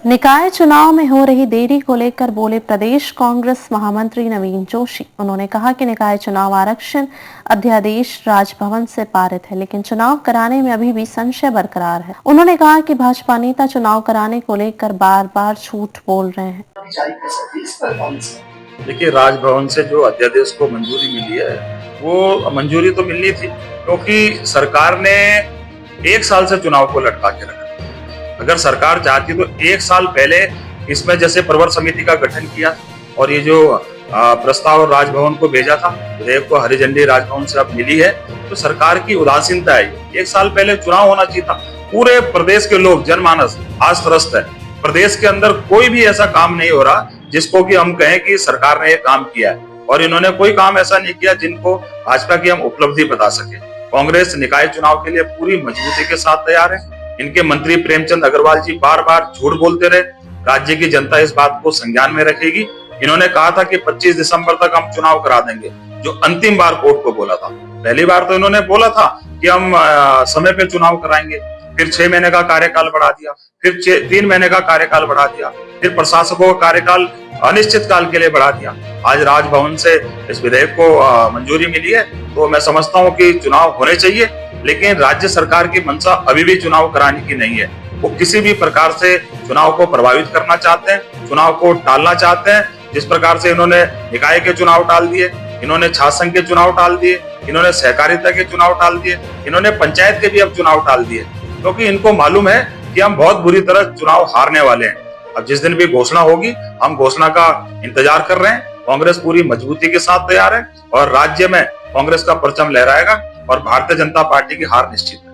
निकाय चुनाव में हो रही देरी को लेकर बोले प्रदेश कांग्रेस महामंत्री नवीन जोशी। उन्होंने कहा कि निकाय चुनाव आरक्षण अध्यादेश राजभवन से पारित है, लेकिन चुनाव कराने में अभी भी संशय बरकरार है। उन्होंने कहा कि भाजपा नेता चुनाव कराने को लेकर बार बार झूठ बोल रहे हैं। देखिए, राजभवन से जो अध्यादेश को मंजूरी मिली है वो मंजूरी तो मिलनी थी, क्योंकि सरकार ने 1 साल से चुनाव को लटका के रखा। अगर सरकार चाहती तो 1 साल पहले इसमें जैसे प्रवर समिति का गठन किया और ये जो प्रस्ताव राजभवन को भेजा था, विधेयक को हरी झंडी राजभवन से अब मिली है, तो सरकार की उदासीनता है। 1 साल पहले चुनाव होना चाहिए था। पूरे प्रदेश के लोग, जनमानस आज त्रस्त है। प्रदेश के अंदर कोई भी ऐसा काम नहीं हो रहा जिसको कि हम कहें कि सरकार ने ये काम किया है, और इन्होंने कोई काम ऐसा नहीं किया जिनको भाजपा की हम उपलब्धि बता सके। कांग्रेस निकाय चुनाव के लिए पूरी मजबूती के साथ तैयार है। इनके मंत्री प्रेमचंद अग्रवाल जी बार बार झूठ बोलते रहे। राज्य की जनता इस बात को संज्ञान में रखेगी। इन्होंने कहा था कि 25 दिसंबर तक हम चुनाव करा देंगे, जो अंतिम बार कोर्ट को बोला था। पहली बार तो इन्होंने बोला था कि हम समय पे चुनाव कराएंगे, फिर 6 महीने का कार्यकाल बढ़ा दिया, फिर 3 महीने का कार्यकाल बढ़ा दिया, फिर प्रशासकों का कार्यकाल अनिश्चित काल के लिए बढ़ा दिया। आज राजभवन से इस विधेयक को मंजूरी मिली है, तो मैं समझता हूँ कि चुनाव होने चाहिए, लेकिन राज्य सरकार की मंशा अभी भी चुनाव कराने की नहीं है। वो किसी भी प्रकार से चुनाव को प्रभावित करना चाहते हैं, चुनाव को टालना चाहते हैं। जिस प्रकार से इन्होंने निकाय के चुनाव टाल दिए, इन्होंने छात्र संघ के चुनाव टाल दिए, इन्होंने सहकारिता के चुनाव टाल दिए, इन्होंने पंचायत के भी अब चुनाव टाल दिए, क्योंकि इनको मालूम है कि हम बहुत बुरी तरह चुनाव हारने वाले हैं। अब जिस दिन भी घोषणा होगी, हम घोषणा का इंतजार कर रहे हैं। कांग्रेस पूरी मजबूती के साथ तैयार है और राज्य में कांग्रेस का परचम लहराएगा और भारतीय जनता पार्टी की हार निश्चित है।